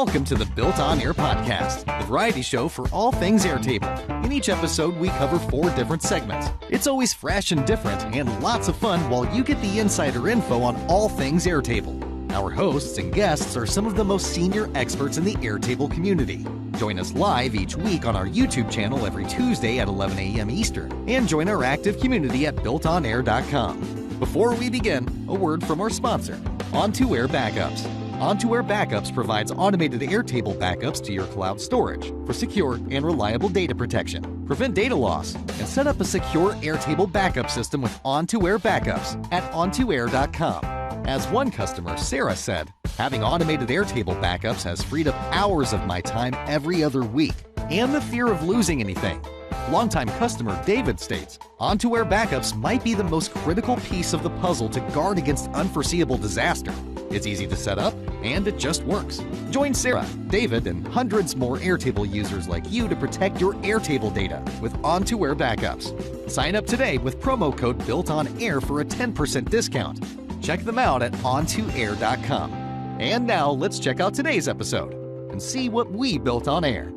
Welcome to the BuiltOnAir podcast, the variety show for all things Airtable. In each episode, we cover 4 different segments. It's always fresh and different, and lots of fun while you get the insider info on all things Airtable. Our hosts and guests are some of the most senior experts in the Airtable community. Join us live each week on our YouTube channel every Tuesday at 11 a.m. Eastern, and join our active community at BuiltOnAir.com. Before we begin, a word from our sponsor, Untitled Backups. Untitled Backups provides automated Airtable backups to your cloud storage for secure and reliable data protection. Prevent data loss and set up a secure Airtable backup system with Untitled Backups at Untitled.com. As one customer, Sarah, said, having automated Airtable backups has freed up hours of my time every other week and the fear of losing anything. Longtime customer David states, Untitled Backups might be the most critical piece of the puzzle to guard against unforeseeable disaster. It's easy to set up, and it just works. Join Sarah, David, and hundreds more Airtable users like you to protect your Airtable data with Untitled Backups. Sign up today with promo code BuiltOnAir for a 10% discount. Check them out at ontoair.com. And now let's check out today's episode and see what we built on air.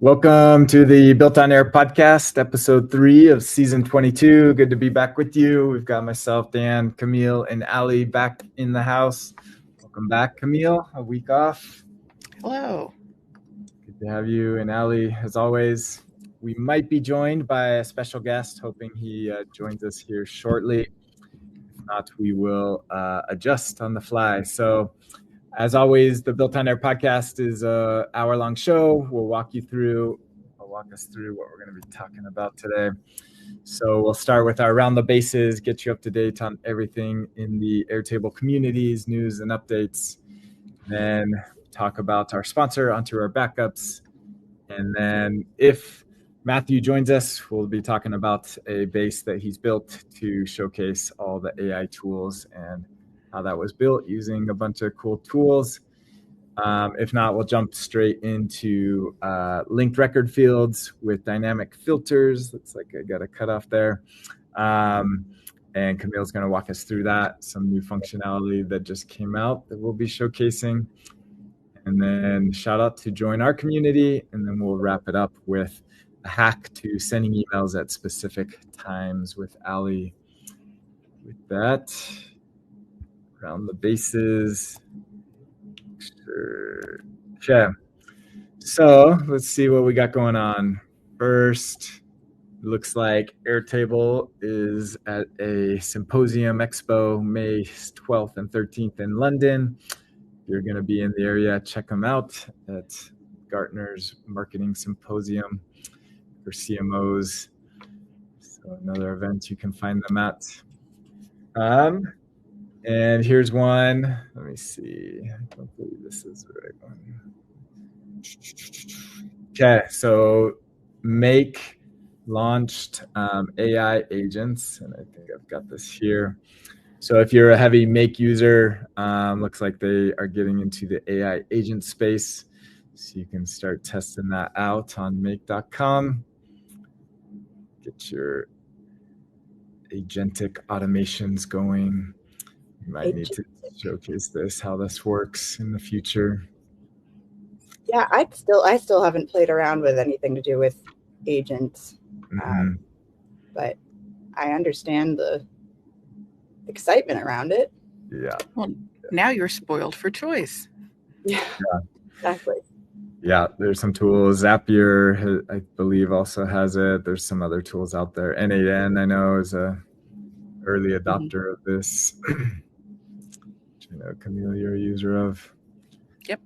Welcome to the Built on Air podcast, episode 3 of season 22. Good to be back with you. We've got myself, Dan, Kamille, and Alli back in the house. Welcome back, Kamille. A week off. Hello. Good to have you and Alli, as always. We might be joined by a special guest, hoping he joins us here shortly. If not, we will adjust on the fly. So, as always, the Built on Air podcast is an hour-long show. We'll walk us through what we're going to be talking about today. So we'll start with our Round the Bases, get you up to date on everything in the Airtable communities, news and updates. Then talk about our sponsor, Untitled Backups. And then if Matthew joins us, we'll be talking about a base that he's built to showcase all the AI tools and how that was built using a bunch of cool tools. If not, we'll jump straight into linked record fields with dynamic filters. Looks like I got a cutoff there. And Kamille's going to walk us through that, some new functionality that just came out that we'll be showcasing. And then shout out to join our community, and then we'll wrap it up with a hack to sending emails at specific times with Alli. With that, around the bases. Sure. Okay. So let's see what we got going on. First, looks like Airtable is at a symposium expo May 12th and 13th in London. If you're going to be in the area, check them out at Gartner's Marketing Symposium for CMOs. So another event you can find them at. And here's one. Let me see. I don't believe this is the right one. Okay, so Make launched AI agents, and I think I've got this here. So if you're a heavy Make user, looks like they are getting into the AI agent space. So you can start testing that out on make.com. Get your agentic automations going. You might need to showcase this, how this works in the future. Yeah, I still haven't played around with anything to do with agents, but I understand the excitement around it. Yeah. Well, now you're spoiled for choice. Yeah. Exactly. Yeah, there's some tools. Zapier, I believe, also has it. There's some other tools out there. N8N, I know, is a early adopter of this. I know Kamille, you're a user of. Yep.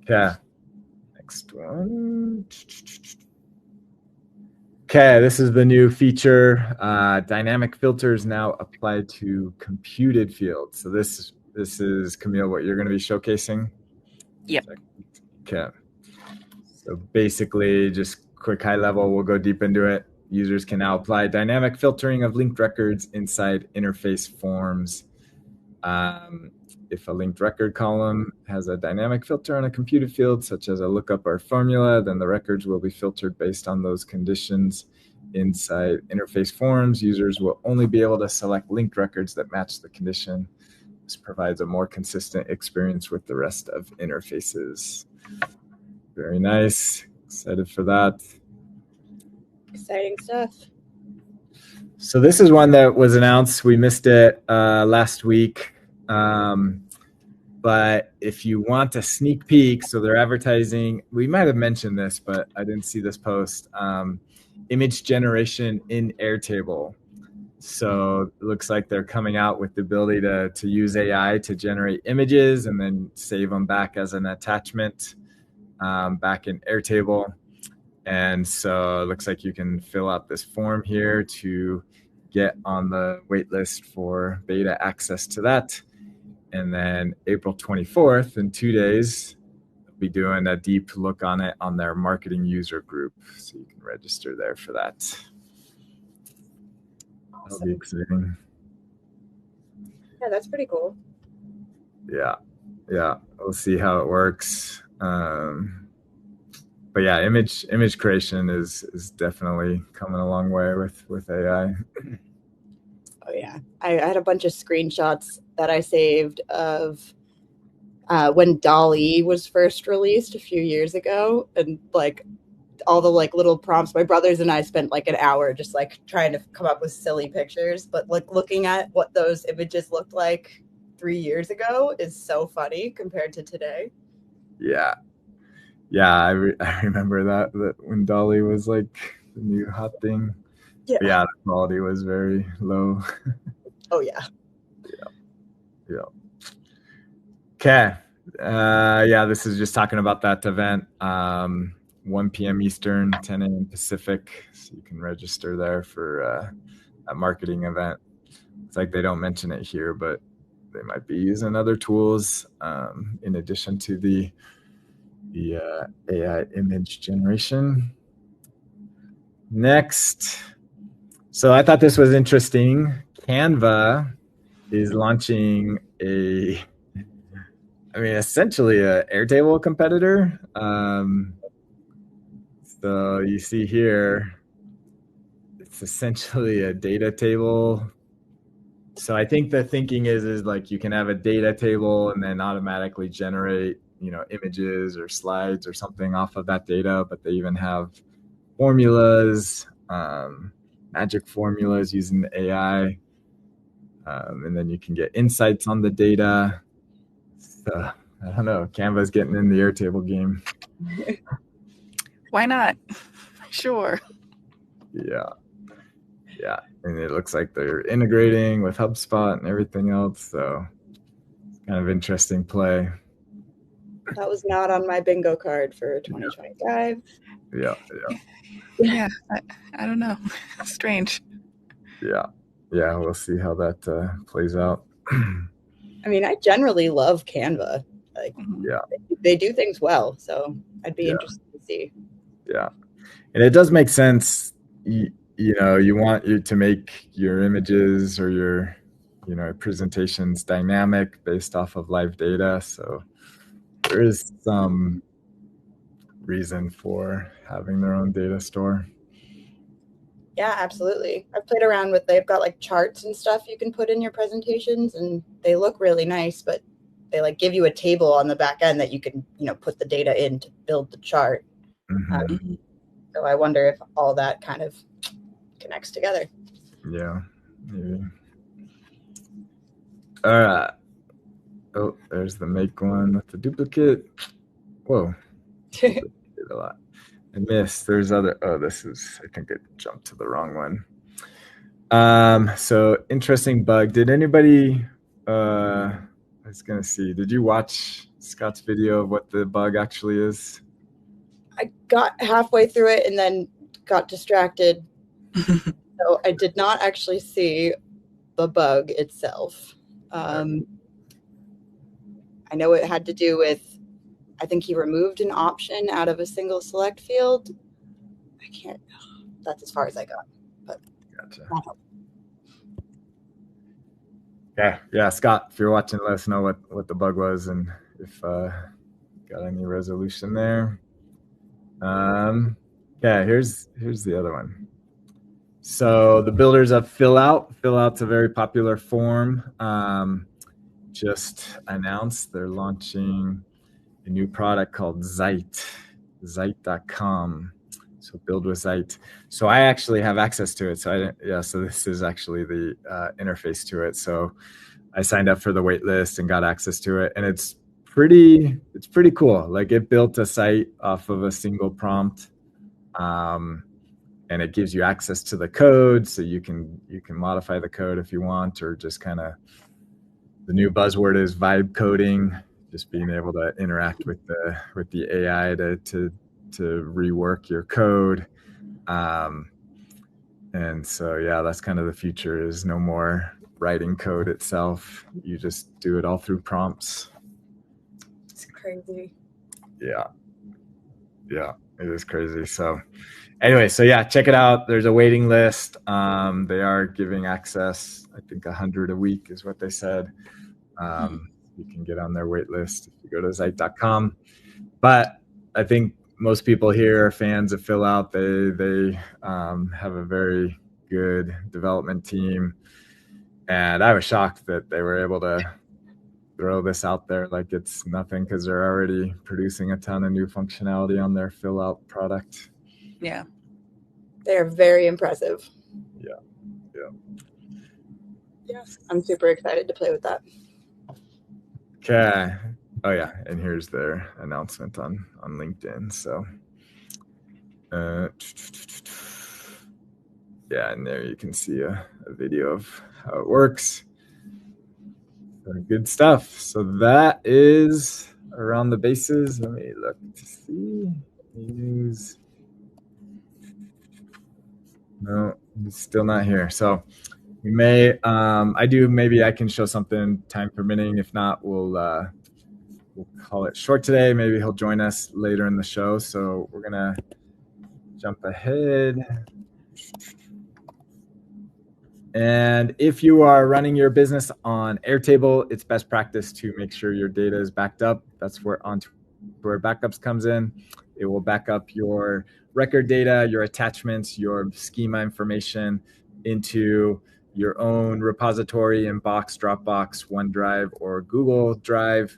Okay. Next one. Okay, this is the new feature. Dynamic filters now apply to computed fields. So this is Kamille, what you're going to be showcasing. Yep. Okay. So basically, just quick high level. We'll go deep into it. Users can now apply dynamic filtering of linked records inside interface forms. If a linked record column has a dynamic filter on a computed field, such as a lookup or formula, then the records will be filtered based on those conditions. Inside interface forms, users will only be able to select linked records that match the condition. This provides a more consistent experience with the rest of interfaces. Very nice. Excited for that. Exciting stuff. So this is one that was announced. We missed it last week. But if you want a sneak peek, so they're advertising, we might have mentioned this, but I didn't see this post, image generation in Airtable. So it looks like they're coming out with the ability to use AI to generate images and then save them back as an attachment back in Airtable. And so it looks like you can fill out this form here to get on the wait list for beta access to that. And then April 24th, in 2 days, they'll be doing a deep look on it on their marketing user group. So you can register there for that. That'll be exciting. Yeah, that's pretty cool. Yeah. We'll see how it works. But yeah, image creation is definitely coming a long way with AI. Oh yeah, I had a bunch of screenshots that I saved of when DALL-E was first released a few years ago, and like all the like little prompts. My brothers and I spent like an hour just like trying to come up with silly pictures, but like looking at what those images looked like 3 years ago is so funny compared to today. Yeah, I remember that when DALL-E was like the new hot thing. Yeah, but yeah, the quality was very low. Oh yeah. Yeah. Okay. This is just talking about that event. 1 p.m. Eastern, 10 a.m. Pacific. So you can register there for a marketing event. It's like they don't mention it here, but they might be using other tools in addition to the AI image generation. Next. So I thought this was interesting. Canva is launching essentially a Airtable competitor. So you see here, it's essentially a data table. So I think the thinking is like you can have a data table and then automatically generate, images or slides or something off of that data. But they even have formulas, magic formulas using the AI. And then you can get insights on the data. So I don't know. Canva's getting in the Airtable game. Why not? Sure. Yeah. And it looks like they're integrating with HubSpot and everything else. So it's kind of interesting play. That was not on my bingo card for 2025. Yeah. Yeah. I don't know. Strange. Yeah. We'll see how that plays out. I mean, I generally love Canva. Like, yeah, they do things well. So I'd be interested to see. Yeah. And it does make sense. You want you to make your images or your, presentations dynamic based off of live data. So there is some reason for having their own data store. Yeah, absolutely. I've played around with, they've got like charts and stuff you can put in your presentations and they look really nice, but they like give you a table on the back end that you can, put the data in to build the chart. Mm-hmm. So I wonder if all that kind of connects together. Yeah, maybe. All right. Oh, there's the make one with the duplicate. Whoa. Did a lot. I missed. There's other. Oh, I think I jumped to the wrong one. So interesting bug. Did anybody, I was going to see, did you watch Scott's video of what the bug actually is? I got halfway through it and then got distracted. So I did not actually see the bug itself. I know it had to do with, I think he removed an option out of a single select field. That's as far as I got. But gotcha. Yeah, Scott, if you're watching, let us know what the bug was and if got any resolution there. Here's the other one. So the builders of Fill-Out's a very popular form. Just announced they're launching a new product called Zeit.com. So build with Zeit. So I actually have access to it. So this is actually the interface to it. So I signed up for the wait list and got access to it, and it's pretty cool. Like, it built a site off of a single prompt, and it gives you access to the code, so you can modify the code if you want, or just kind of, the new buzzword is vibe coding, just being able to interact with the AI to rework your code. And so, yeah, that's kind of the future, is no more writing code itself. You just do it all through prompts. It's crazy. Yeah, it is crazy. So anyway, check it out. There's a waiting list. They are giving access, I think 100 a week is what they said. You can get on their wait list if you go to Zeit.com. But I think most people here are fans of Fill-Out. They have a very good development team. And I was shocked that they were able to throw this out there like it's nothing, because they're already producing a ton of new functionality on their Fill-Out product. Yeah. They're very impressive. Yeah. Yes. I'm super excited to play with that. Okay. Oh, yeah. And here's their announcement on LinkedIn. So, and there you can see a video of how it works. So good stuff. So that is around the bases. Let me look to see news. No, he's still not here. So we may, maybe I can show something time permitting. If not, we'll call it short today. Maybe he'll join us later in the show. So we're gonna jump ahead. And if you are running your business on Airtable, it's best practice to make sure your data is backed up. That's where Backups comes in. It will back up your record data, your attachments, your schema information into your own repository in Box, Dropbox, OneDrive, or Google Drive.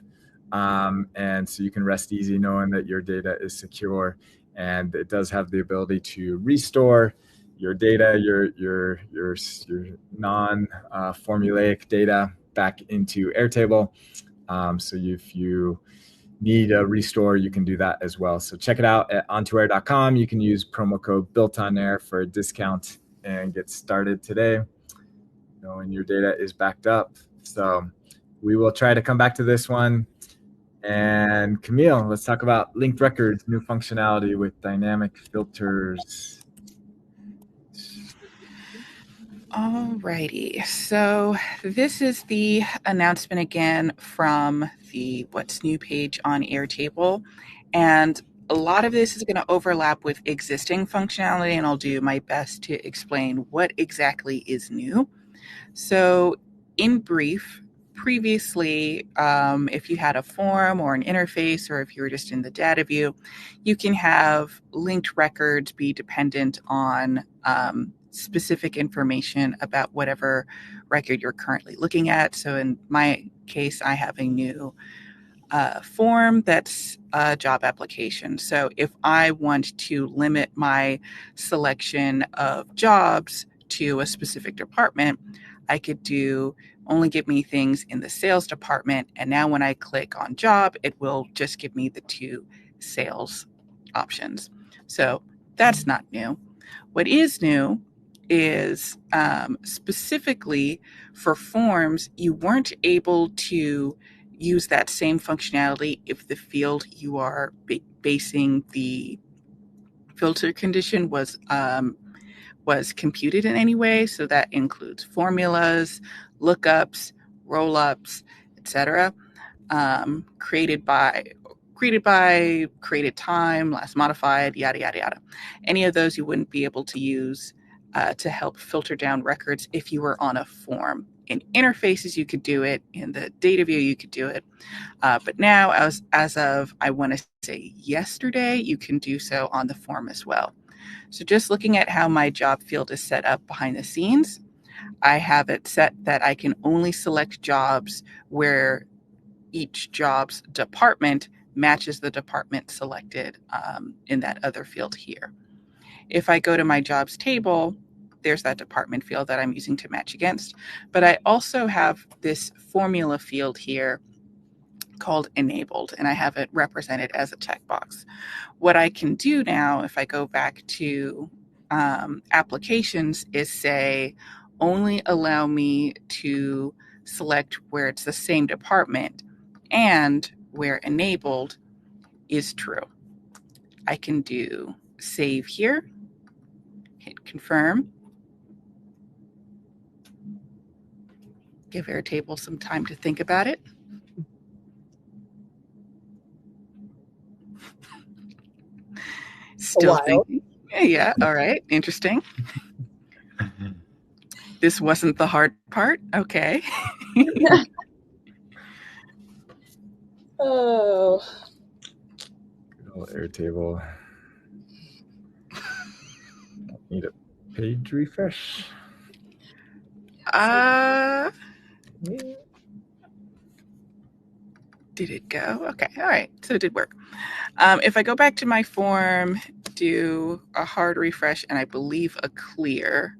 And so you can rest easy knowing that your data is secure, and it does have the ability to restore your data, your non-formulaic data back into Airtable. So if you need a restore, you can do that as well. So check it out at ontoair.com. You can use promo code BuiltOnAir for a discount and get started today, knowing your data is backed up. So we will try to come back to this one. And Kamille, let's talk about linked records, new functionality with dynamic filters. Alrighty, so this is the announcement again from the What's New page on Airtable, and a lot of this is going to overlap with existing functionality, and I'll do my best to explain what exactly is new. So in brief, previously, if you had a form or an interface, or if you were just in the data view, you can have linked records be dependent on specific information about whatever record you're currently looking at. So in my case, I have a new form that's a job application. So if I want to limit my selection of jobs to a specific department, I could do only give me things in the sales department. And now when I click on job, it will just give me the 2 sales options. So that's not new. What is new is specifically for forms, you weren't able to use that same functionality if the field you are basing the filter condition was computed in any way. So that includes formulas, lookups, rollups, etc. Created by, created time, last modified, yada, yada, yada. Any of those you wouldn't be able to use to help filter down records if you were on a form in interfaces, you could do it. In the data view, you could do it. But now, as of, I want to say yesterday, you can do so on the form as well. So just looking at how my job field is set up behind the scenes, I have it set that I can only select jobs where each job's department matches the department selected in that other field here. If I go to my jobs table, there's that department field that I'm using to match against. But I also have this formula field here called enabled, and I have it represented as a checkbox. What I can do now, if I go back to applications, is say, only allow me to select where it's the same department and where enabled is true. I can do save here, hit confirm, give Airtable some time to think about it. Still thinking. Yeah, all right, interesting. This wasn't the hard part. Okay. Oh. Good old Airtable. Need a page refresh. Did it go? Okay, all right, so it did work. If I go back to my form, do a hard refresh, and I believe a clear.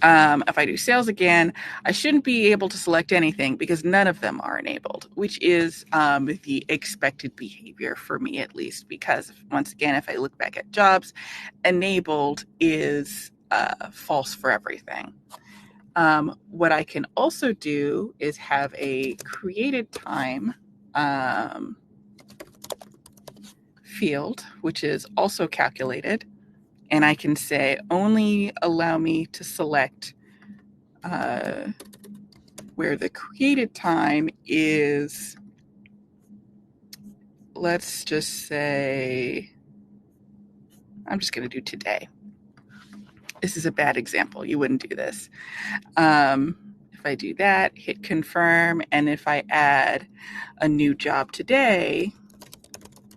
If I do sales again, I shouldn't be able to select anything because none of them are enabled, which is the expected behavior for me, at least, because once again, if I look back at jobs, enabled is false for everything. What I can also do is have a created time field, which is also calculated. And I can say, only allow me to select where the created time is, let's just say, I'm just going to do today. This is a bad example. You wouldn't do this. If I do that, hit confirm, and if I add a new job today,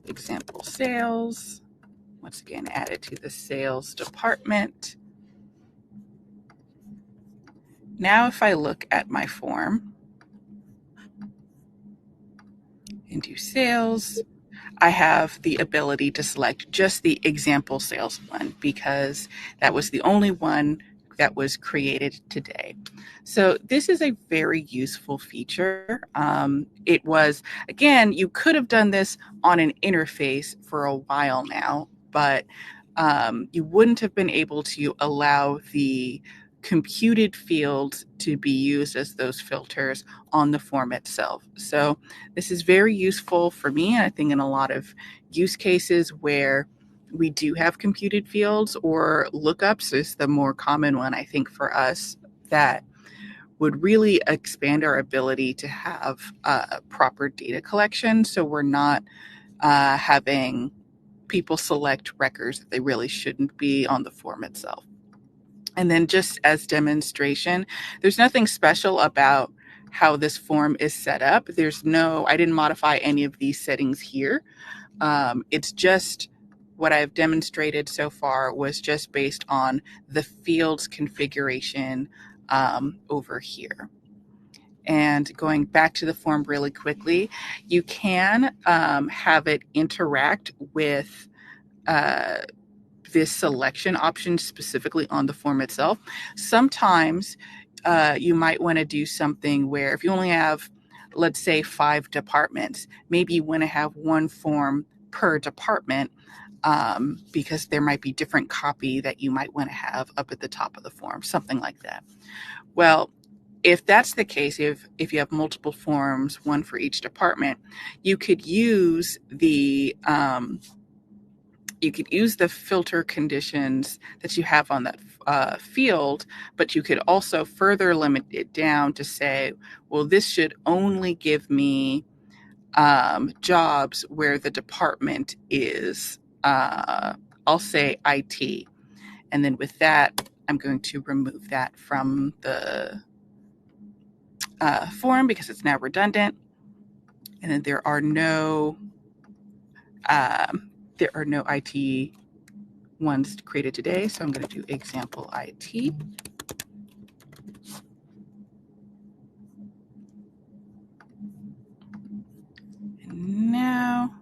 example sales, once again, add it to the sales department. Now, if I look at my form and do sales, I have the ability to select just the example sales one because that was the only one that was created today. So this is a very useful feature. It was, again, you could have done this on an interface for a while now, but you wouldn't have been able to allow the computed fields to be used as those filters on the form itself. So this is very useful for me, I think, in a lot of use cases where we do have computed fields, or lookups is the more common one, I think, for us, that would really expand our ability to have proper data collection. So we're not having people select records that they really shouldn't be on the form itself. And then just as demonstration, there's nothing special about how this form is set up. I didn't modify any of these settings here. It's just what I've demonstrated so far was just based on the fields configuration over here. And going back to the form really quickly, you can have it interact with this selection option specifically on the form itself. Sometimes you might want to do something where if you only have, let's say, 5 departments, maybe you want to have one form per department because there might be different copy that you might want to have up at the top of the form, something like that. Well, if that's the case, if you have multiple forms, one for each department, you could use the filter conditions that you have on that field, but you could also further limit it down to say, well, this should only give me jobs where the department is, I'll say IT. And then with that, I'm going to remove that from the form because it's now redundant. And then there are no IT ones created today, so I'm going to do example IT. And now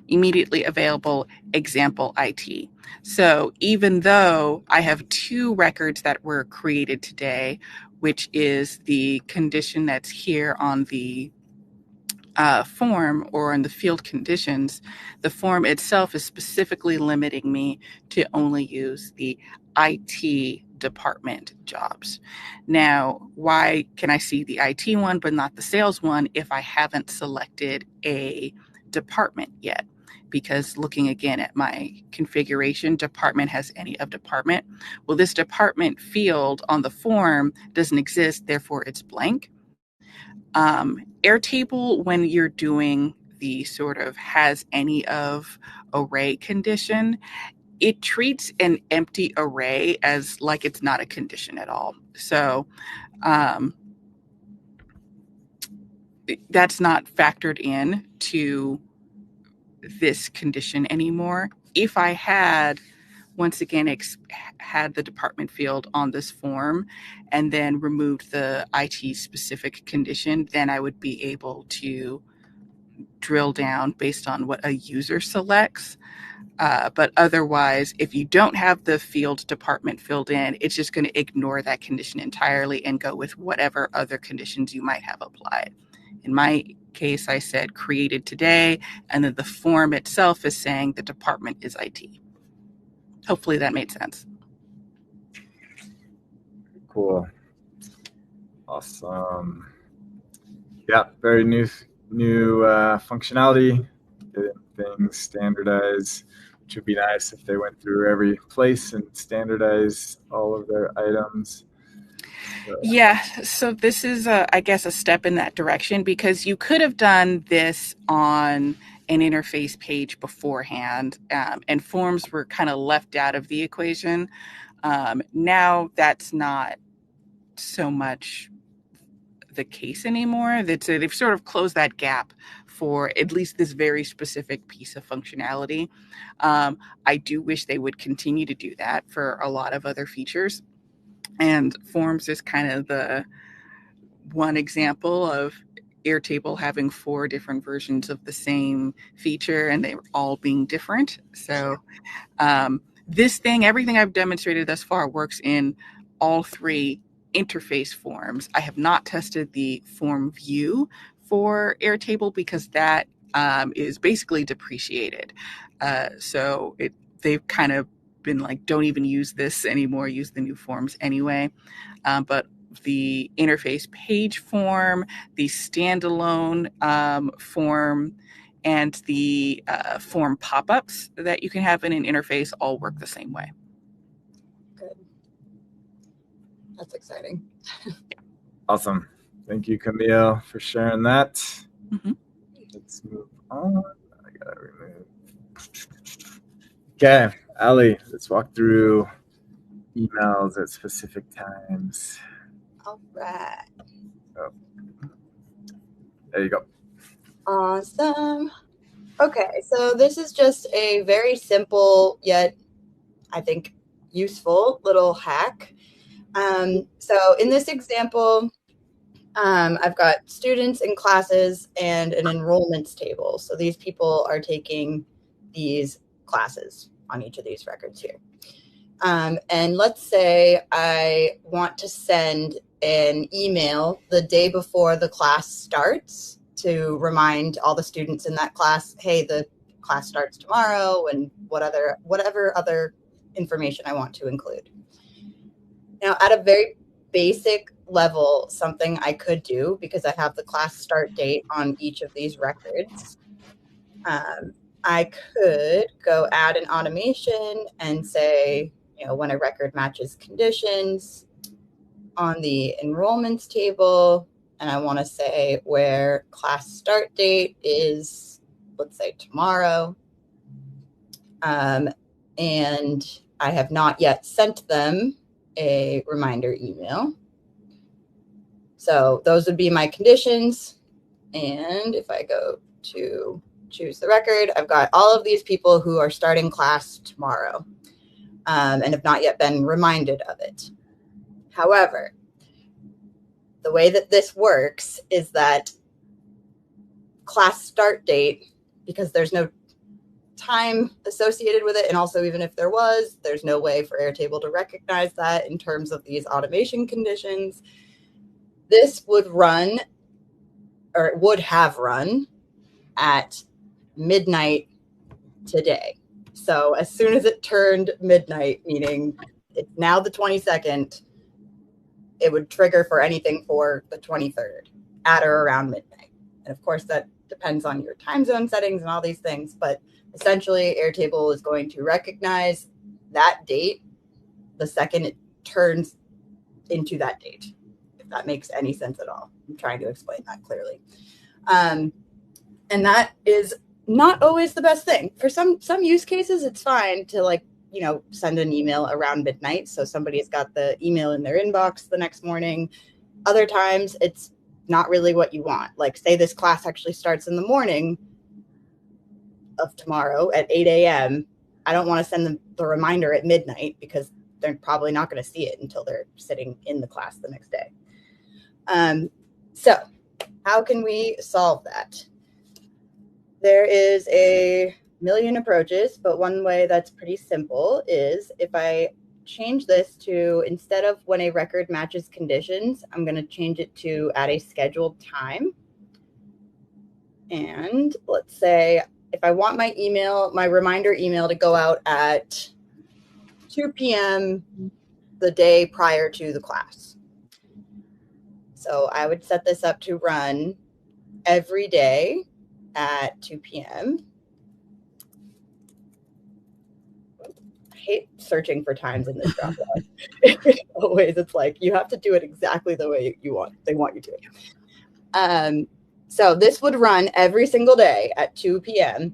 immediately available example IT. So even though I have 2 records that were created today, which is the condition that's here on the form or in the field conditions, the form itself is specifically limiting me to only use the IT department jobs. Now, why can I see the IT one but not the sales one if I haven't selected a department yet? Because looking again at my configuration, department has any of department. Well, this department field on the form doesn't exist, therefore it's blank. Airtable, when you're doing the sort of has any of array condition, it treats an empty array as like it's not a condition at all. So that's not factored in to this condition anymore. If I had, once again, had the department field on this form and then removed the IT specific condition, then I would be able to drill down based on what a user selects. But otherwise, if you don't have the field department filled in, it's just going to ignore that condition entirely and go with whatever other conditions you might have applied. In my case, I said created today, and then the form itself is saying the department is IT. Hopefully that made sense. Cool. Awesome. Yeah, very new functionality, getting things standardized, which would be nice if they went through every place and standardized all of their items. Yeah, so this is, I guess, a step in that direction, because you could have done this on an interface page beforehand, and forms were kind of left out of the equation. Now that's not so much the case anymore. They've sort of closed that gap for at least this very specific piece of functionality. I do wish they would continue to do that for a lot of other features. And forms is kind of the one example of Airtable having 4 different versions of the same feature and they were all being different. So this thing, everything I've demonstrated thus far works in all 3 interface forms. I have not tested the form view for Airtable because that is basically depreciated. So they've kind of been like, don't even use this anymore, use the new forms anyway. But the interface page form, the standalone form, and the form pop-ups that you can have in an interface all work the same way. Good. That's exciting. Awesome. Thank you, Kamille, for sharing that. Mm-hmm. Let's move on. I gotta remove. Okay, Alli, let's walk through emails at specific times. All right. Oh. There you go. Awesome. Okay, so this is just a very simple yet, I think, useful little hack. So in this example, I've got students in classes and an enrollments table. So these people are taking these classes on each of these records here. And let's say I want to send an email the day before the class starts to remind all the students in that class, hey, the class starts tomorrow, and whatever other information I want to include. Now, at a very basic level, something I could do, because I have the class start date on each of these records, I could go add an automation and say, when a record matches conditions on the enrollments table, and I want to say where class start date is, let's say tomorrow, and I have not yet sent them a reminder email. So those would be my conditions. And if I go to choose the record, I've got all of these people who are starting class tomorrow and have not yet been reminded of it. However, the way that this works is that class start date, because there's no time associated with it, and also even if there was, there's no way for Airtable to recognize that in terms of these automation conditions. This would run, or it would have run, at midnight today. So as soon as it turned midnight, meaning it's now the 22nd, it would trigger for anything for the 23rd at or around midnight. And of course, that depends on your time zone settings and all these things. But essentially, Airtable is going to recognize that date the second it turns into that date, if that makes any sense at all. I'm trying to explain that clearly. And that is not always the best thing. For some use cases, it's fine to send an email around midnight, so somebody's got the email in their inbox the next morning. Other times, it's not really what you want. Like, say this class actually starts in the morning of tomorrow at 8 a.m. I don't want to send them the reminder at midnight because they're probably not going to see it until they're sitting in the class the next day. So how can we solve that? There is a million approaches, but one way that's pretty simple is if I change this to, instead of when a record matches conditions, I'm going to change it to at a scheduled time. And let's say if I want my reminder email to go out at 2 p.m. the day prior to the class. So I would set this up to run every day at 2 p.m. I hate searching for times in this drop down. Always, it's like you have to do it exactly the way they want you to. So this would run every single day at 2 p.m.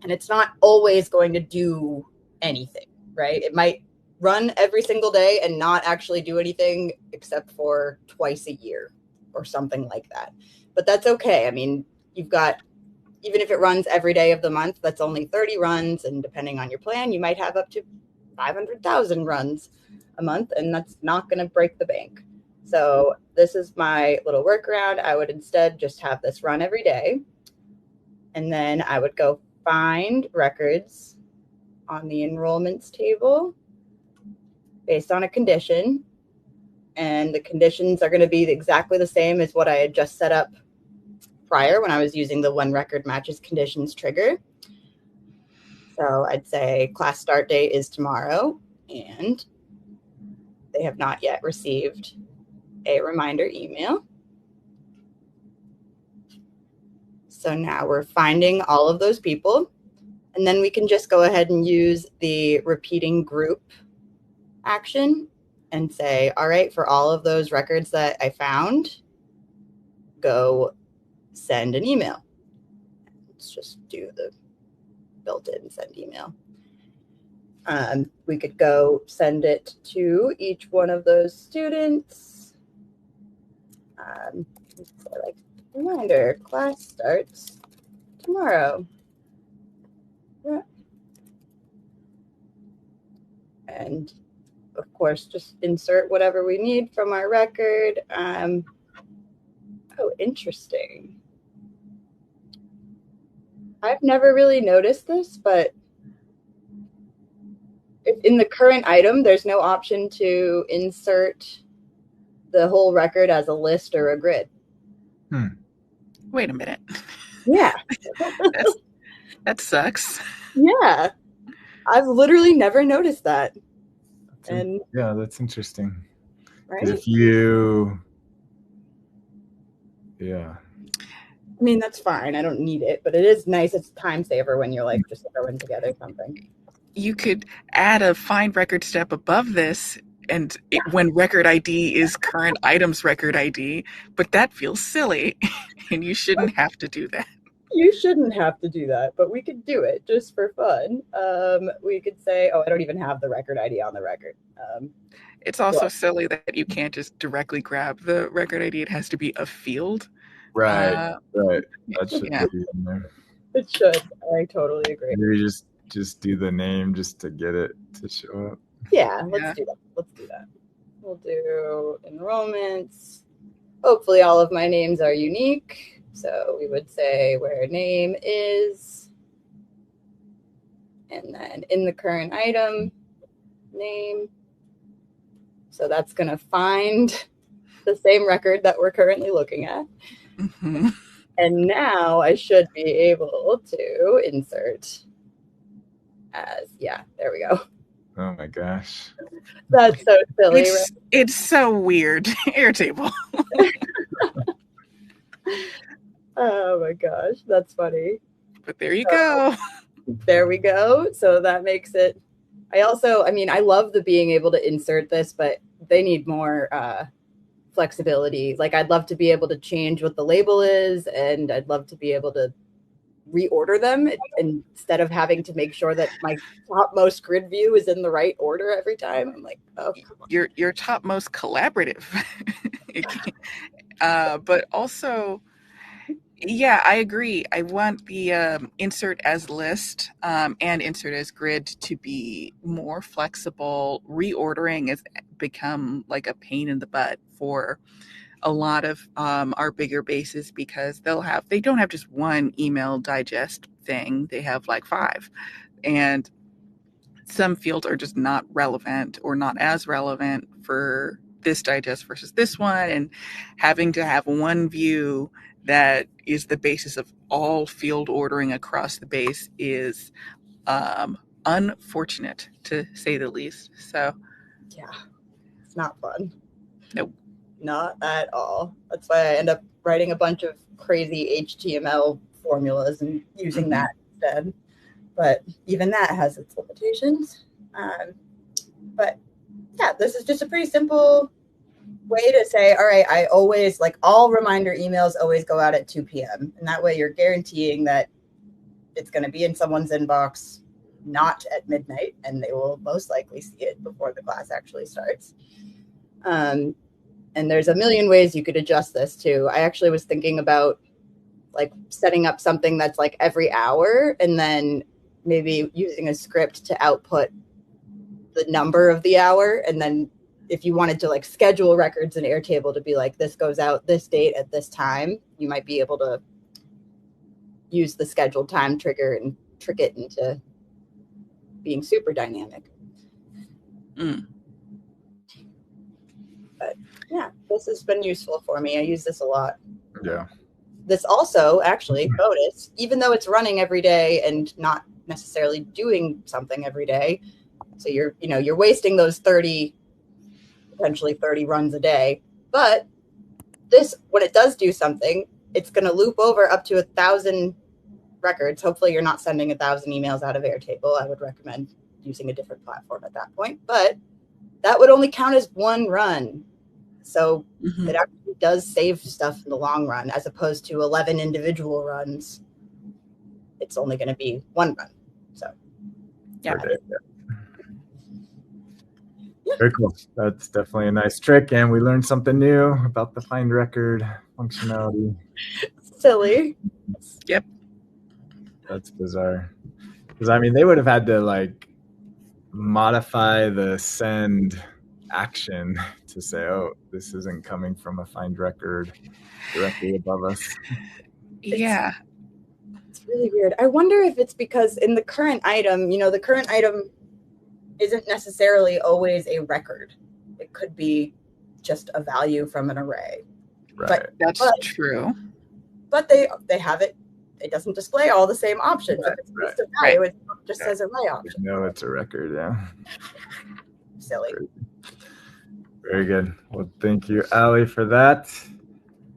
And it's not always going to do anything, right? It might run every single day and not actually do anything except for twice a year or something like that. But that's okay. I mean, you've got, even if it runs every day of the month, that's only 30 runs. And depending on your plan, you might have up to 500,000 runs a month, and that's not going to break the bank. So this is my little workaround. I would instead just have this run every day. And then I would go find records on the enrollments table based on a condition. And the conditions are going to be exactly the same as what I had just set up prior when I was using the when record matches conditions trigger. So I'd say class start date is tomorrow, and they have not yet received a reminder email. So now we're finding all of those people, and then we can just go ahead and use the repeating group action and say, all right, for all of those records that I found, go send an email. Let's just do the built-in send email. We could go send it to each one of those students. So like, reminder, class starts tomorrow. Yeah. And of course, just insert whatever we need from our record. Oh, interesting. I've never really noticed this, but in the current item, there's no option to insert the whole record as a list or a grid. Wait a minute. Yeah. That sucks. Yeah. I've literally never noticed that. Yeah, that's interesting. Right? If you, yeah. I mean, that's fine. I don't need it, but it is nice. It's a time saver when you're like just throwing together something. You could add a find record step above this, and when record ID is current item's record ID, but that feels silly, and you shouldn't have to do that. You shouldn't have to do that, but we could do it just for fun. We could say, oh, I don't even have the record ID on the record. It's also silly that you can't just directly grab the record ID. It has to be a field. Right. That should Yeah. be in there. It should. I totally agree. Maybe just do the name just to get it to show up. Yeah, let's do that. We'll do enrollments. Hopefully all of my names are unique. So we would say where name is, and then in the current item, name. So that's going to find the same record that we're currently looking at. Mm-hmm. And now I should be able to insert as, there we go. Oh my gosh. That's so silly. It's so weird. Airtable. Oh my gosh, that's funny. But there you go. There we go. So that makes it. I love the being able to insert this, but they need more flexibility. Like, I'd love to be able to change what the label is, and I'd love to be able to reorder them instead of having to make sure that my topmost grid view is in the right order every time. I'm like, oh, come on. Your topmost collaborative. But also, yeah, I agree. I want the insert as list and insert as grid to be more flexible. Reordering has become like a pain in the butt for a lot of our bigger bases because they don't have just one email digest thing. They have like 5. And some fields are just not relevant or not as relevant for this digest versus this one. And having to have one view that is the basis of all field ordering across the base is unfortunate, to say the least. So, yeah, it's not fun. Nope. Not at all. That's why I end up writing a bunch of crazy HTML formulas and using that instead. But even that has its limitations. But yeah, this is just a pretty simple way to say, all right, I always, like, all reminder emails always go out at 2 p.m. And that way you're guaranteeing that it's going to be in someone's inbox, not at midnight, and they will most likely see it before the class actually starts. And there's a million ways you could adjust this too. I actually was thinking about like setting up something that's like every hour and then maybe using a script to output the number of the hour. And then if you wanted to like schedule records in Airtable to be like, this goes out this date at this time, you might be able to use the scheduled time trigger and trick it into being super dynamic. But yeah, this has been useful for me. I use this a lot. Yeah. This also, actually, bonus, even though it's running every day and not necessarily doing something every day, so you're wasting those potentially 30 runs a day. But this, when it does do something, it's going to loop over up to 1,000 records. Hopefully you're not sending 1,000 emails out of Airtable. I would recommend using a different platform at that point. But that would only count as one run. So it actually does save stuff in the long run, as opposed to 11 individual runs. It's only going to be one run. So, yeah. Very cool. That's definitely a nice trick. And we learned something new about the find record functionality. Silly. Yep. That's bizarre. Because, I mean, they would have had to, like, modify the send action to say, oh, this isn't coming from a find record directly above us. Yeah. It's really weird. I wonder if it's because in the current item, the current item isn't necessarily always a record. It could be just a value from an array. Right. That's true. But they have it. It doesn't display all the same options. Right, if it's just a value, it just says array option. No, it's a record, yeah. Silly. Very good. Well, thank you, Alli, for that.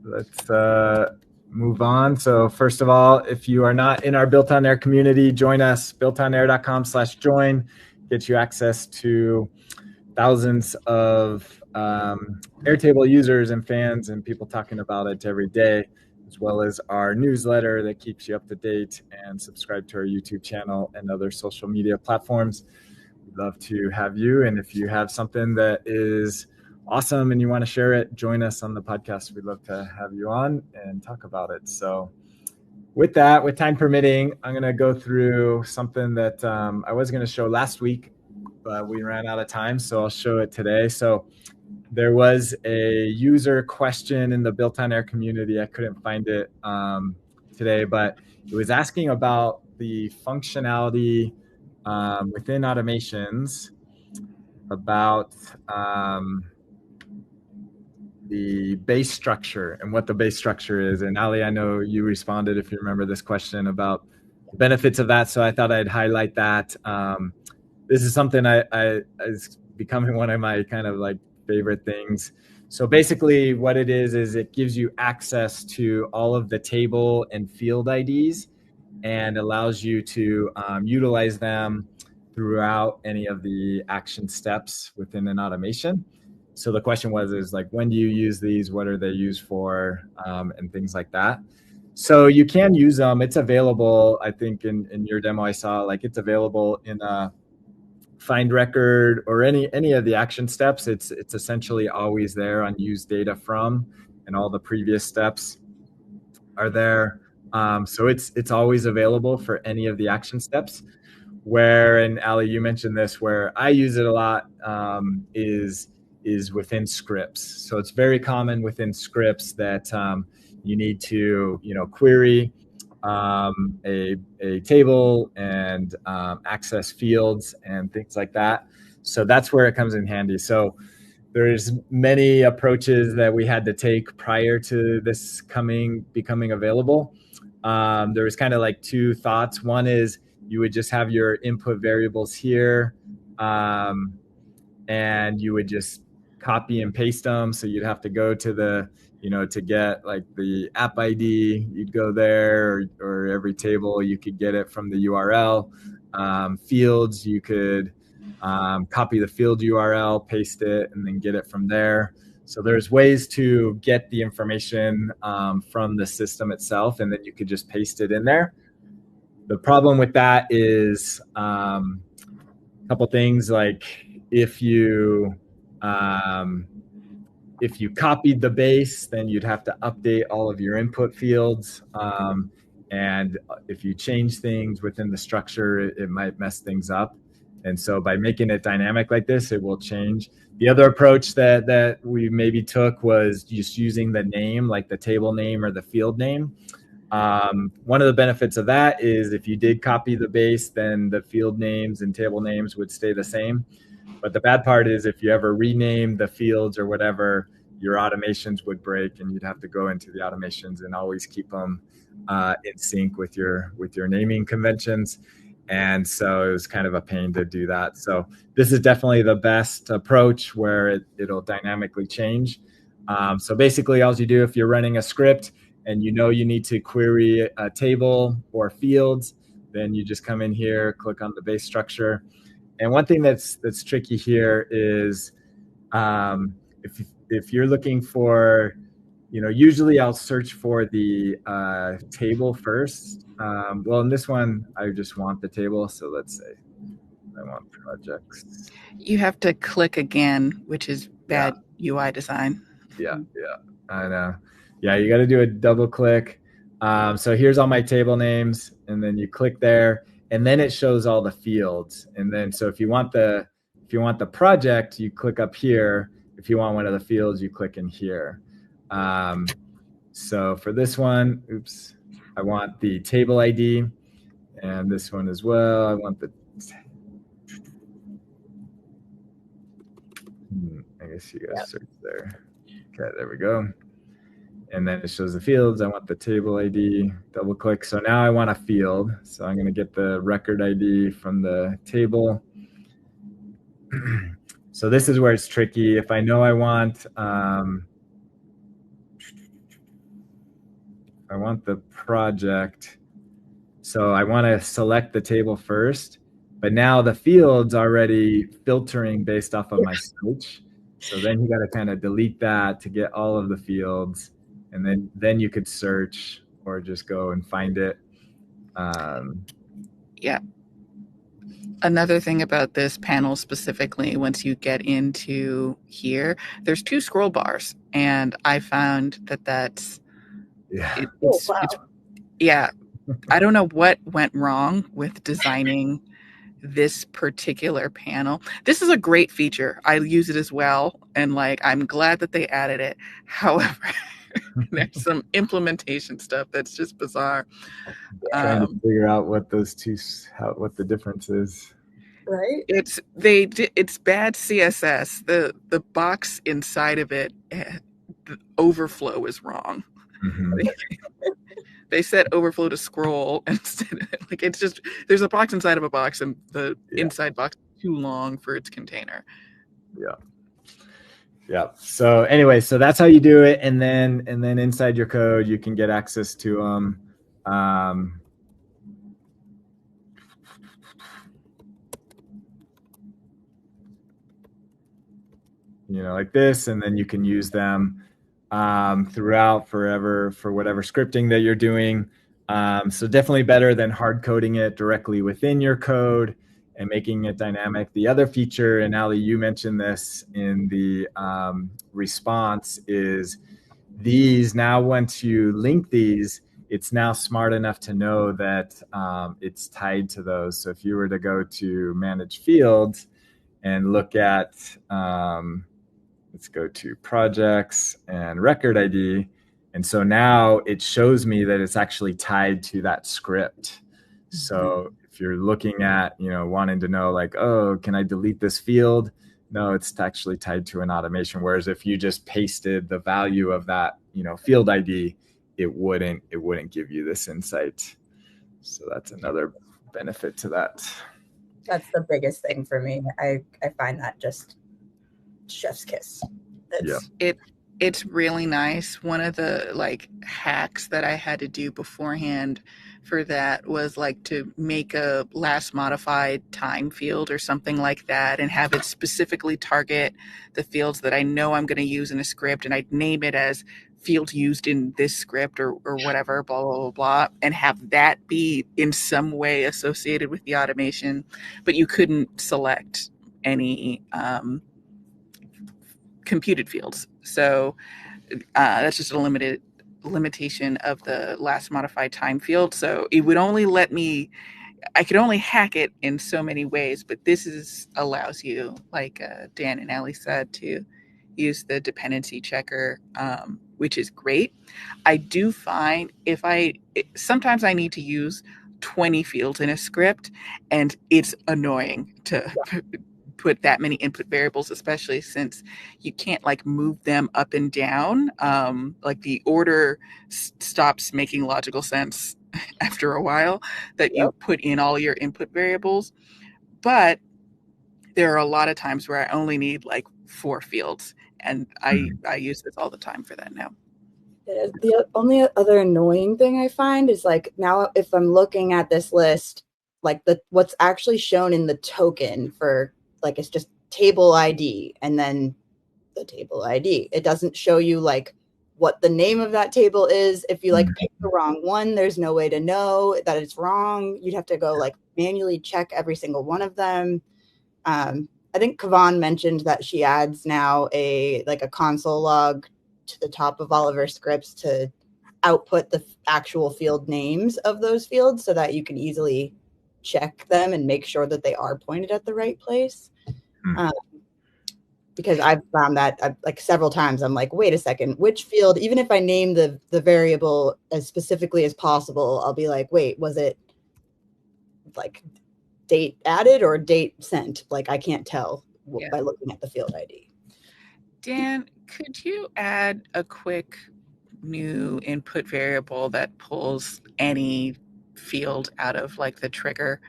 Let's move on. So first of all, if you are not in our BuiltOnAir community, join us. BuiltOnAir.com/join gets you access to thousands of Airtable users and fans and people talking about it every day, as well as our newsletter that keeps you up to date, and subscribe to our YouTube channel and other social media platforms. we'd love to have you. And if you have something that is awesome and you want to share it, join us on the podcast. We'd love to have you on and talk about it. So with that, with time permitting, I'm going to go through something that I was going to show last week, but we ran out of time, so I'll show it today. So there was a user question in the BuiltOnAir community. I couldn't find it today, but it was asking about the functionality within automations about the base structure and what the base structure is. And Alli, I know you responded, if you remember this question, about the benefits of that. So I thought I'd highlight that. This is something is becoming one of my kind of like favorite things. So basically what it is it gives you access to all of the table and field IDs and allows you to utilize them throughout any of the action steps within an automation. So the question is like, when do you use these? What are they used for? And things like that. So you can use them. It's available, I think in your demo I saw, like it's available in a find record or any of the action steps. It's essentially always there on use data from, and all the previous steps are there. So it's always available for any of the action steps. Where, and Alli, you mentioned this, where I use it a lot is within scripts. So it's very common within scripts that you need to, query a table and access fields and things like that. So that's where it comes in handy. So there's many approaches that we had to take prior to this becoming available. There was kind of like two thoughts. One is you would just have your input variables here, and you would just copy and paste them. So you'd have to go to the, to get like the app ID, you'd go there, or every table, you could get it from the URL. Fields, you could copy the field URL, paste it, and then get it from there. So there's ways to get the information from the system itself, and then you could just paste it in there. The problem with that is a couple things, like if you copied the base, then you'd have to update all of your input fields. And if you change things within the structure, it might mess things up. And so by making it dynamic like this, it will change. The other approach that we maybe took was just using the name, like the table name or the field name. One of the benefits of that is if you did copy the base, then the field names and table names would stay the same. But the bad part is if you ever rename the fields or whatever, your automations would break, and you'd have to go into the automations and always keep them in sync with your naming conventions. And so it was kind of a pain to do that. So this is definitely the best approach, where it'll dynamically change. So basically all you do, if you're running a script and you need to query a table or fields, then you just come in here, click on the base structure. And one thing that's tricky here is if you're looking for, usually I'll search for the table first. Well, in this one, I just want the table. So let's say I want projects. You have to click again, which is bad UI design. Yeah, I know. Yeah, you got to do a double click. So here's all my table names, and then you click there, and then it shows all the fields. And then so if you want the project, you click up here. If you want one of the fields, you click in here. So for this one, I want the table ID, and this one as well. I want the. I guess you guys search there. Okay, there we go. And then it shows the fields. I want the table ID, double click. So now I want a field. So I'm going to get the record ID from the table. So this is where it's tricky. If I know I want the project, so I want to select the table first, but now the field's already filtering based off of my search. So then you got to kind of delete that to get all of the fields. And then you could search or just go and find it. Yeah. Another thing about this panel specifically, once you get into here, there's 2 scroll bars, and I found that that's it's yeah. I don't know what went wrong with designing this particular panel. This is a great feature. I use it as well, and like I'm glad that they added it. However, there's some implementation stuff that's just bizarre. Trying to figure out what those two, what the difference is. Right. It's bad CSS. The box inside of it, the overflow is wrong. Mm-hmm. They set overflow to scroll instead. Like it's just there's a box inside of a box, and the inside box is too long for its container. Yeah. So anyway, so that's how you do it, and then inside your code you can get access to them. Like this, and then you can use them throughout forever for whatever scripting that you're doing. So definitely better than hard coding it directly within your code and making it dynamic. The other feature, and Alli, you mentioned this in the response, is these now, once you link these, it's now smart enough to know that it's tied to those. So if you were to go to manage fields and look at, let's go to projects and record ID. And so now it shows me that it's actually tied to that script. So if you're looking at, wanting to know like, oh, can I delete this field? No, it's actually tied to an automation. Whereas if you just pasted the value of that, field ID, it wouldn't give you this insight. So that's another benefit to that. That's the biggest thing for me. I find that just chef's kiss. It's really nice. One of the like hacks that I had to do beforehand for that was like to make a last modified time field or something like that and have it specifically target the fields that I know I'm going to use in a script, and I'd name it as field used in this script or whatever, blah, blah, blah, blah, and have that be in some way associated with the automation. But you couldn't select any computed fields. So that's just a limitation of the last modified time field. So it would only let me, I could only hack it in so many ways, but this allows you, like Dan and Alli said, to use the dependency checker, which is great. I do find sometimes I need to use 20 fields in a script, and it's annoying to put that many input variables, especially since you can't like move them up and down. Like the order stops making logical sense after a while that you put in all your input variables. But there are a lot of times where I only need like 4 fields, and I use this all the time for that now. The only other annoying thing I find is like now if I'm looking at this list, like what's actually shown in the token for like it's just table ID and then the table ID. It doesn't show you like what the name of that table is. If you like pick the wrong one, there's no way to know that it's wrong. You'd have to go like manually check every single one of them. I think Kavan mentioned that she adds now a console log to the top of all of her scripts to output the actual field names of those fields so that you can easily check them and make sure that they are pointed at the right place. Because I've found that like several times I'm like, wait a second, which field, even if I name the variable as specifically as possible, I'll be like, wait, was it like date added or date sent? Like I can't tell by looking at the field ID. Dan, could you add a quick new input variable that pulls any field out of like the trigger?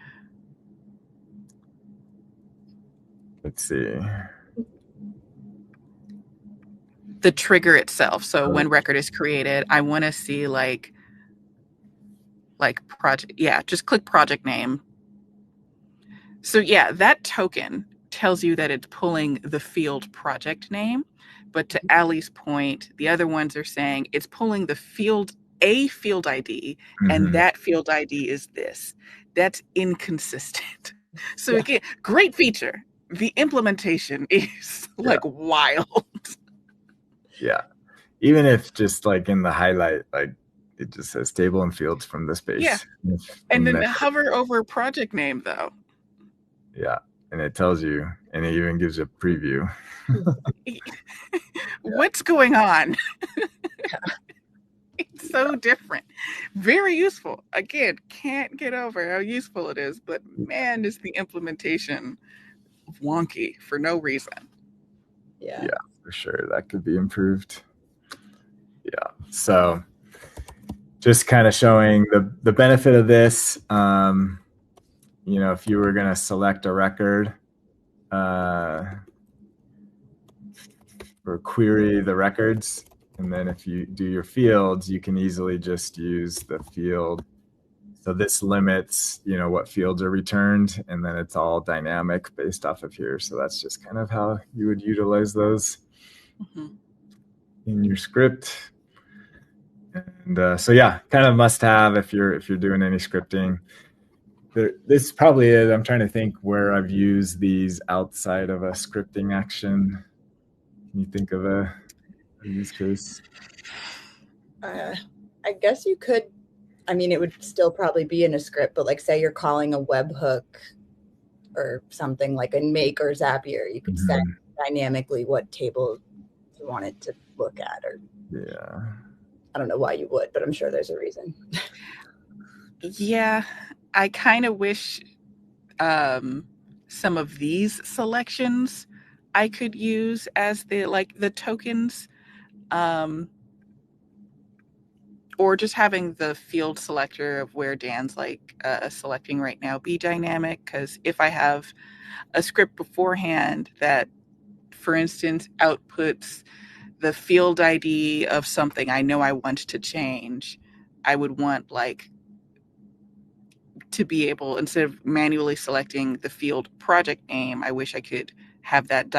Let's see. The trigger itself. So when record is created, I want to see like project. Yeah, just click project name. So yeah, that token tells you that it's pulling the field project name. But to Alli's point, the other ones are saying it's pulling the field ID, and that field ID is this. That's inconsistent. So again, great feature. The implementation is like wild. Yeah. Even if just like in the highlight, like it just says table and fields from this base. Yeah. And then hover over project name though. Yeah. And it tells you, and it even gives you a preview. What's going on? It's so different. Very useful. Again, can't get over how useful it is, but man, is the implementation wonky for no reason. Yeah, for sure. That could be improved. Yeah. So just kind of showing the benefit of this. You know, if you were going to select a record or query the records, and then if you do your fields, you can easily just use the field. So this limits, you know, what fields are returned, and then it's all dynamic based off of here. So that's just kind of how you would utilize those in your script. And so yeah, kind of must have if you're doing any scripting. This probably is, I'm trying to think where I've used these outside of a scripting action. Can you think of a use case? I guess you could, I mean, it would still probably be in a script, but like say you're calling a webhook or something like in Make or Zapier, you could set dynamically what table you want it to look at. Or I don't know why you would, but I'm sure there's a reason. Yeah, I kind of wish some of these selections I could use as the tokens, or just having the field selector of where Dan's selecting right now be dynamic. Because if I have a script beforehand that, for instance, outputs the field ID of something I know I want to change, I would want to be able, instead of manually selecting the field project name, I wish I could have that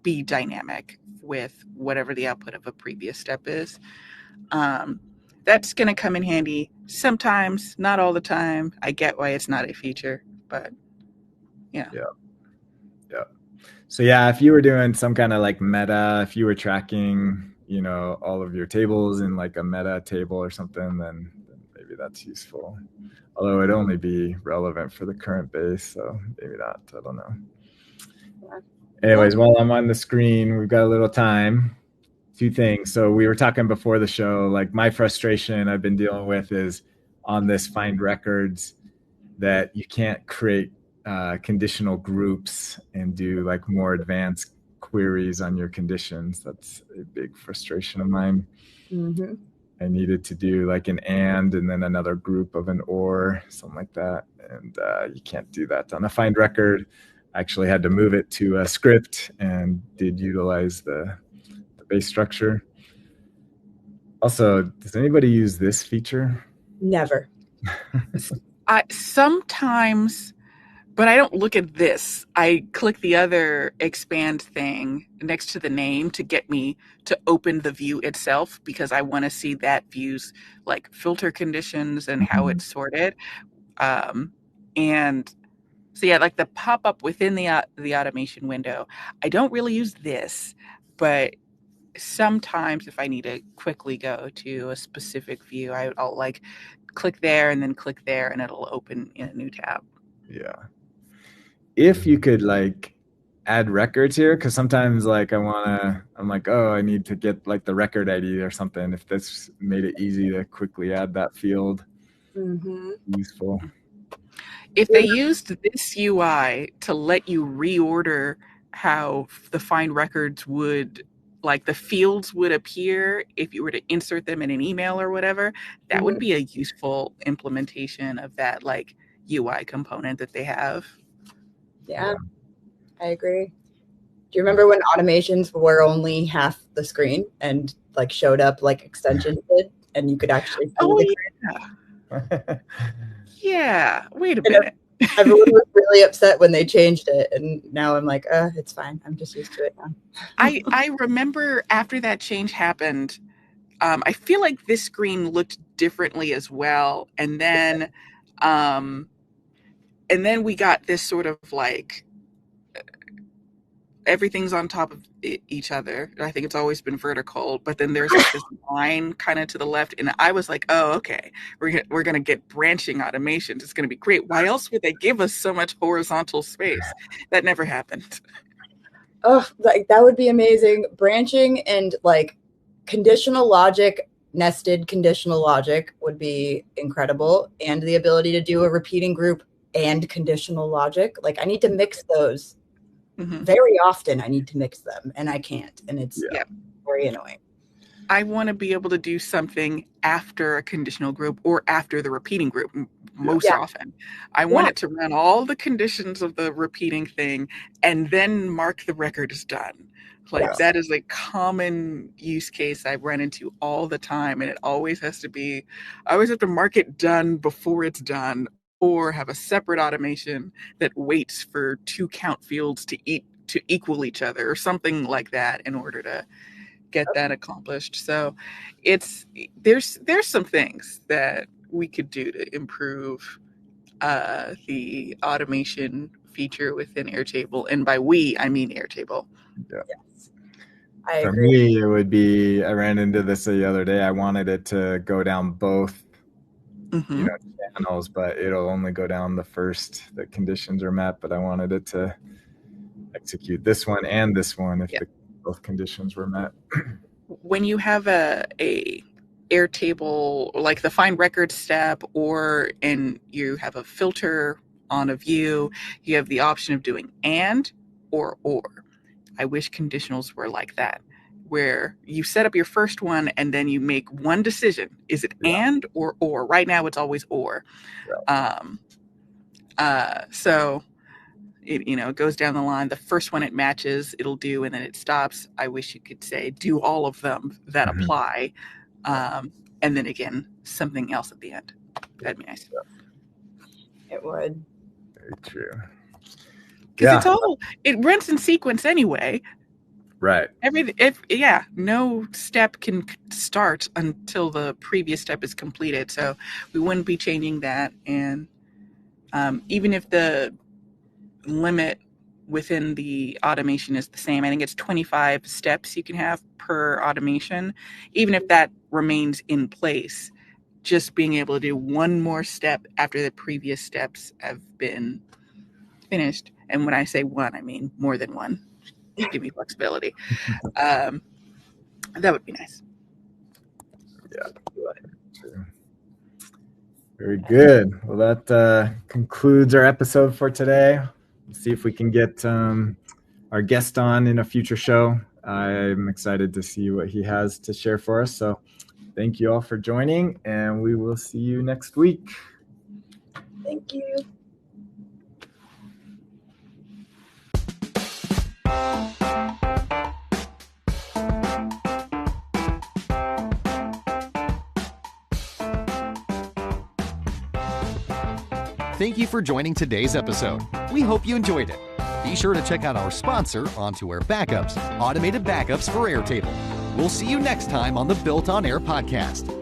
be dynamic with whatever the output of a previous step is. That's going to come in handy sometimes, not all the time. I get why it's not a feature, but yeah. So yeah, if you were doing some kind of like meta, if you were tracking, you know, all of your tables in like a meta table or something, then maybe that's useful. Although it'd only be relevant for the current base, so maybe not. I don't know. Anyways, while I'm on the screen, we've got a little time. 2 things. So we were talking before the show, like my frustration I've been dealing with is on this find records that you can't create conditional groups and do like more advanced queries on your conditions. That's a big frustration of mine. I needed to do like an and then another group of an or, something like that. And you can't do that on a find record. I actually had to move it to a script and did utilize the base structure. Also, does anybody use this feature? Never. I sometimes, but I don't look at this. I click the other expand thing next to the name to get me to open the view itself, because I want to see that view's like filter conditions and how it's sorted. And so yeah, like the pop-up within the automation window. I don't really use this, but sometimes if I need to quickly go to a specific view, I'll like click there and then click there, and it'll open in a new tab. Yeah. If you could like add records here, because sometimes like I'm like, oh, I need to get like the record ID or something. If this made it easy to quickly add that field, useful. If they used this UI to let you reorder how the find records would, like the fields would appear if you were to insert them in an email or whatever, that would be a useful implementation of that like UI component that they have. Yeah, I agree. Do you remember when automations were only half the screen and like showed up like extensions did, and you could actually see the grid? Yeah. Wait a minute. Everyone was really upset when they changed it, and now I'm like, it's fine. I'm just used to it now. I remember after that change happened, I feel like this screen looked differently as well, and then and then we got this sort of like everything's on top of each other. I think it's always been vertical, but then there's like this line kind of to the left, and I was like, oh, okay, we're gonna get branching automations. It's gonna be great. Why else would they give us so much horizontal space? That never happened. Oh, like that would be amazing. Branching and like conditional logic, nested conditional logic would be incredible, and the ability to do a repeating group and conditional logic. Like I need to mix those. Very often I need to mix them and I can't. And it's very annoying. I want to be able to do something after a conditional group or after the repeating group most often. I want it to run all the conditions of the repeating thing and then mark the record as done. Like that is a common use case I run into all the time. And it always has to be, I always have to mark it done before it's done, or have a separate automation that waits for 2 count fields to equal each other or something like that in order to get that accomplished. So there's some things that we could do to improve the automation feature within Airtable. And by we, I mean Airtable. Yeah. Yes. I For agree. me, it would be, I ran into this the other day. I wanted it to go down both channels, but it'll only go down the first. The conditions are met, but I wanted it to execute this one and this one if both conditions were met. When you have a Airtable, like the find record step, and you have a filter on a view, you have the option of doing and or. I wish conditionals were like that, where you set up your first one and then you make one decision. Is it and or? Right now it's always or. So it goes down the line. The first one it matches, it'll do, and then it stops. I wish you could say do all of them that apply. And then again, something else at the end. That'd be nice. It would. Very true. Because it runs in sequence anyway. Right. No step can start until the previous step is completed. So we wouldn't be changing that. And even if the limit within the automation is the same, I think it's 25 steps you can have per automation. Even if that remains in place, just being able to do one more step after the previous steps have been finished. And when I say one, I mean more than one. Give me flexibility. That would be nice. Yeah. Very good. Well, that concludes our episode for today. Let's see if we can get our guest on in a future show. I'm excited to see what he has to share for us. So thank you all for joining, and we will see you next week. Thank you. Thank you for joining today's episode. We hope you enjoyed it. Be sure to check out our sponsor, OntoAir Backups, automated backups for Airtable. We'll see you next time on the Built on Air podcast.